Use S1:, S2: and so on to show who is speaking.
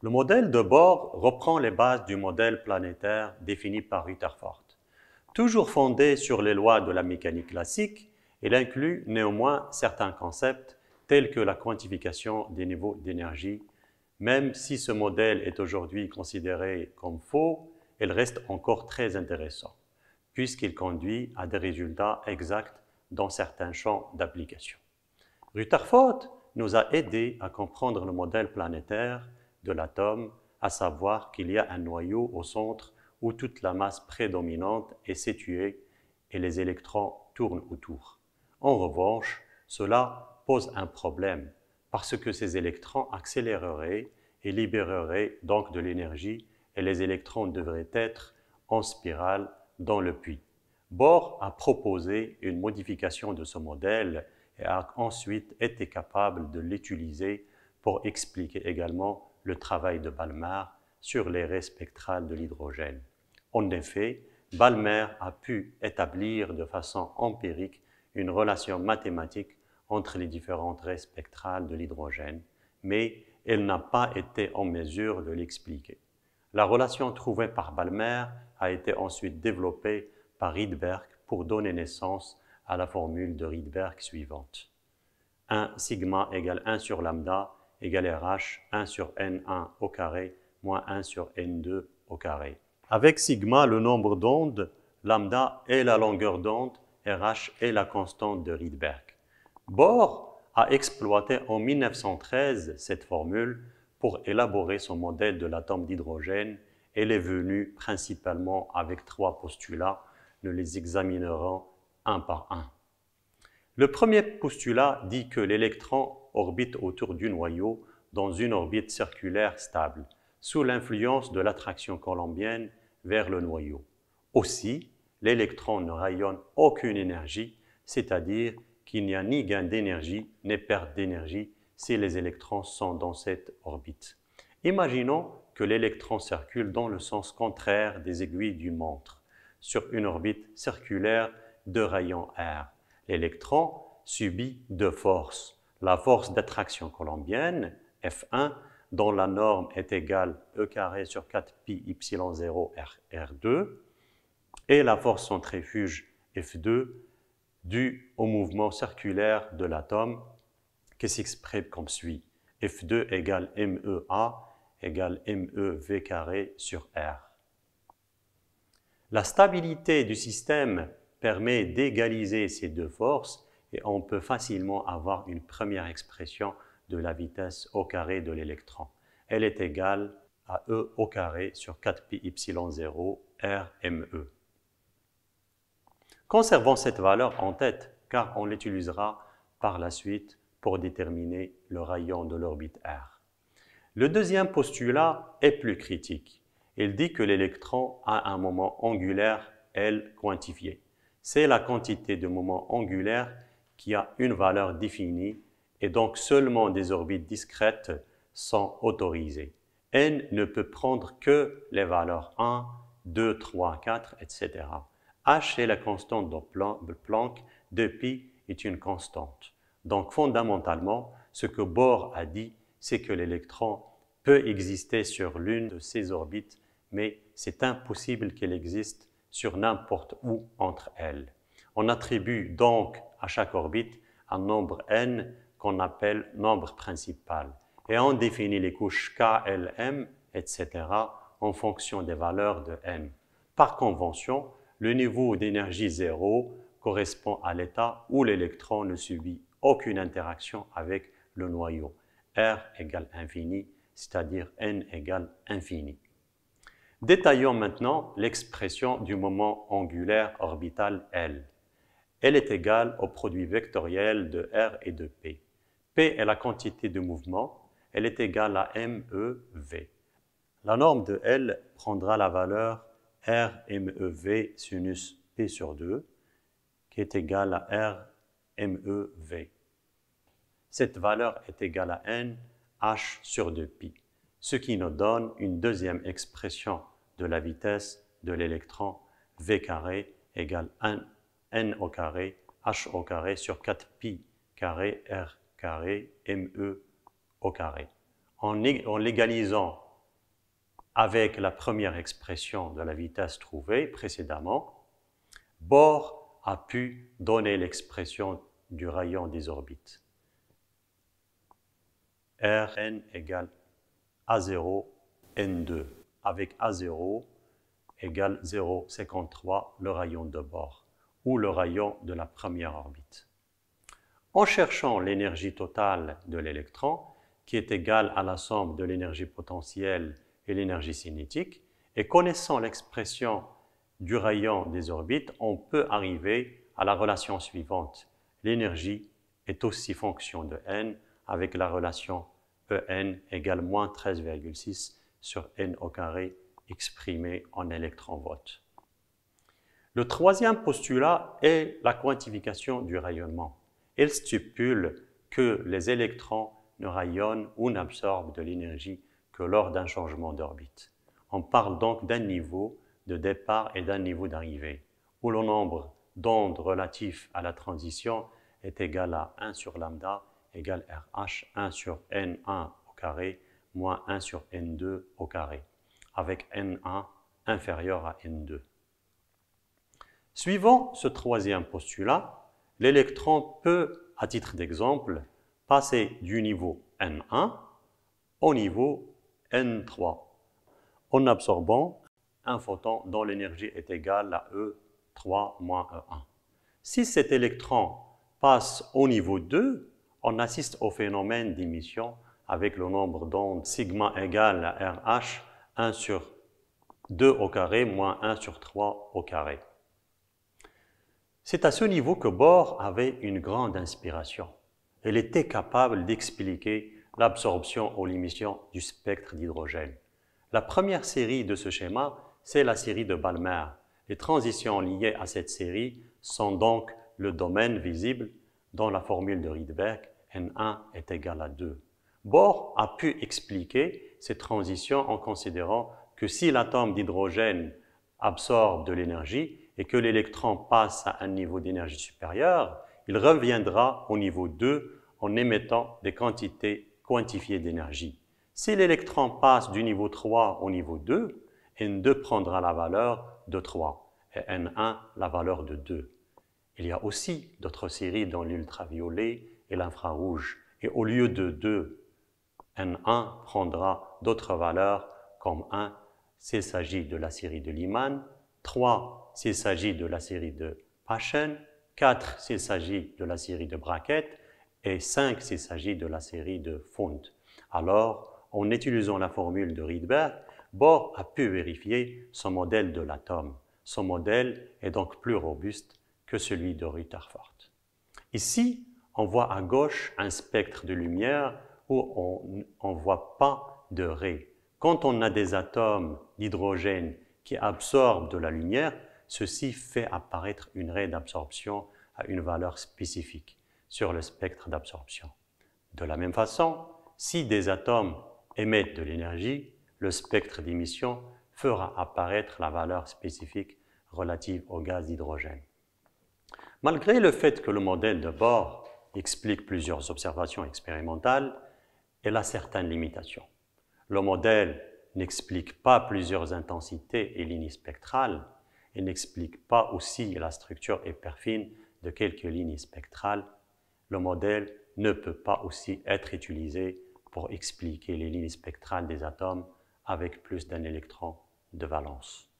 S1: Le modèle de Bohr reprend les bases du modèle planétaire défini par Rutherford. Toujours fondé sur les lois de la mécanique classique, il inclut néanmoins certains concepts tels que la quantification des niveaux d'énergie. Même si ce modèle est aujourd'hui considéré comme faux, il reste encore très intéressant, puisqu'il conduit à des résultats exacts dans certains champs d'application. Rutherford nous a aidés à comprendre le modèle planétaire de l'atome, à savoir qu'il y a un noyau au centre où toute la masse prédominante est située et les électrons tournent autour. En revanche, cela pose un problème parce que ces électrons accéléreraient et libéreraient donc de l'énergie et les électrons devraient être en spirale dans le puits. Bohr a proposé une modification de ce modèle et a ensuite été capable de l'utiliser pour expliquer également le travail de Balmer sur les raies spectrales de l'hydrogène. En effet, Balmer a pu établir de façon empirique une relation mathématique entre les différentes raies spectrales de l'hydrogène, mais elle n'a pas été en mesure de l'expliquer. La relation trouvée par Balmer a été ensuite développée par Rydberg pour donner naissance à la formule de Rydberg suivante. 1 sigma égale 1 sur lambda égale RH 1 sur N1 au carré moins 1 sur N2 au carré. Avec sigma, le nombre d'ondes, lambda est la longueur d'onde, RH est la constante de Rydberg. Bohr a exploité en 1913 cette formule pour élaborer son modèle de l'atome d'hydrogène. Elle est venue principalement avec 3 postulats. Nous les examinerons un par un. Le premier postulat dit que l'électron orbite autour du noyau dans une orbite circulaire stable, sous l'influence de l'attraction colombienne vers le noyau. Aussi, l'électron ne rayonne aucune énergie, c'est-à-dire qu'il n'y a ni gain d'énergie ni perte d'énergie si les électrons sont dans cette orbite. Imaginons que l'électron circule dans le sens contraire des aiguilles d'une montre, sur une orbite circulaire de rayon R. L'électron subit 2 forces. La force d'attraction colombienne, F1, dont la norme est égale E carré sur 4 pi y0 R2, et la force centrifuge F2 due au mouvement circulaire de l'atome qui s'exprime comme suit. F2 égale MEA égale MEV carré sur R. La stabilité du système permet d'égaliser ces 2 forces et on peut facilement avoir une première expression de la vitesse au carré de l'électron. Elle est égale à E au carré sur 4 pi y0 RME. Conservons cette valeur en tête car on l'utilisera par la suite pour déterminer le rayon de l'orbite R. Le deuxième postulat est plus critique. Il dit que l'électron a un moment angulaire L quantifié. C'est la quantité de moment angulaire qui a une valeur définie et donc seulement des orbites discrètes sont autorisées. N ne peut prendre que les valeurs 1, 2, 3, 4, etc. H est la constante de Planck, 2π est une constante. Donc fondamentalement, ce que Bohr a dit, c'est que l'électron peut exister sur l'une de ces orbites, mais c'est impossible qu'il existe sur n'importe où entre elles. On attribue donc à chaque orbite un nombre n qu'on appelle nombre principal. Et on définit les couches K, L, M, etc. en fonction des valeurs de n. Par convention, le niveau d'énergie 0 correspond à l'état où l'électron ne subit aucune interaction avec le noyau. R égale infini, c'est-à-dire n égale infini. Détaillons maintenant l'expression du moment angulaire orbital L. Elle est égale au produit vectoriel de R et de P. P est la quantité de mouvement, elle est égale à MEV. La norme de L prendra la valeur R MEV sinus P sur 2, qui est égale à R MEV. Cette valeur est égale à N H sur 2π, ce qui nous donne une deuxième expression de la vitesse de l'électron V carré égale N au carré H au carré sur 4π carré R carré ME au carré. En légalisant avec la première expression de la vitesse trouvée précédemment, Bohr a pu donner l'expression du rayon des orbites. Rn égale A0 N2, avec A0 égale 0,53 le rayon de Bohr, ou le rayon de la première orbite. En cherchant l'énergie totale de l'électron, qui est égale à la somme de l'énergie potentielle et l'énergie cinétique, et connaissant l'expression du rayon des orbites, on peut arriver à la relation suivante. L'énergie est aussi fonction de n, avec la relation En égale moins 13,6 sur n au carré exprimé en électronvolts. Le troisième postulat est la quantification du rayonnement. Il stipule que les électrons ne rayonnent ou n'absorbent de l'énergie que lors d'un changement d'orbite. On parle donc d'un niveau de départ et d'un niveau d'arrivée, où le nombre d'ondes relatifs à la transition est égal à 1 sur lambda égale RH 1 sur N1 au carré moins 1 sur N2 au carré, avec N1 inférieur à N2. Suivant ce troisième postulat, l'électron peut, à titre d'exemple, passer du niveau N1 au niveau N3 en absorbant un photon dont l'énergie est égale à E3 moins E1. Si cet électron passe au niveau 2, on assiste au phénomène d'émission avec le nombre d'ondes sigma égale à RH 1 sur 2 au carré moins 1 sur 3 au carré. C'est à ce niveau que Bohr avait une grande inspiration. Il était capable d'expliquer l'absorption ou l'émission du spectre d'hydrogène. La première série de ce schéma, c'est la série de Balmer. Les transitions liées à cette série sont donc le domaine visible dans la formule de Rydberg, N1 est égal à 2. Bohr a pu expliquer ces transitions en considérant que si l'atome d'hydrogène absorbe de l'énergie et que l'électron passe à un niveau d'énergie supérieur, il reviendra au niveau 2 en émettant des quantités quantifiées d'énergie. Si l'électron passe du niveau 3 au niveau 2, N2 prendra la valeur de 3 et N1 la valeur de 2. Il y a aussi d'autres séries dans l'ultraviolet et l'infrarouge. Et au lieu de 2, N1 prendra d'autres valeurs comme 1 s'il s'agit de la série de Lyman, 3 s'il s'agit de la série de Paschen, 4 s'il s'agit de la série de Brackett et 5 s'il s'agit de la série de Pfund. Alors, en utilisant la formule de Rydberg, Bohr a pu vérifier son modèle de l'atome. Son modèle est donc plus robuste que celui de Rutherford. Ici, on voit à gauche un spectre de lumière où on ne voit pas de raies. Quand on a des atomes d'hydrogène qui absorbent de la lumière, ceci fait apparaître une raie d'absorption à une valeur spécifique sur le spectre d'absorption. De la même façon, si des atomes émettent de l'énergie, le spectre d'émission fera apparaître la valeur spécifique relative au gaz d'hydrogène. Malgré le fait que le modèle de Bohr explique plusieurs observations expérimentales, il a certaines limitations. Le modèle n'explique pas plusieurs intensités et lignes spectrales, et n'explique pas aussi la structure hyperfine de quelques lignes spectrales. Le modèle ne peut pas aussi être utilisé pour expliquer les lignes spectrales des atomes avec plus d'un électron de valence.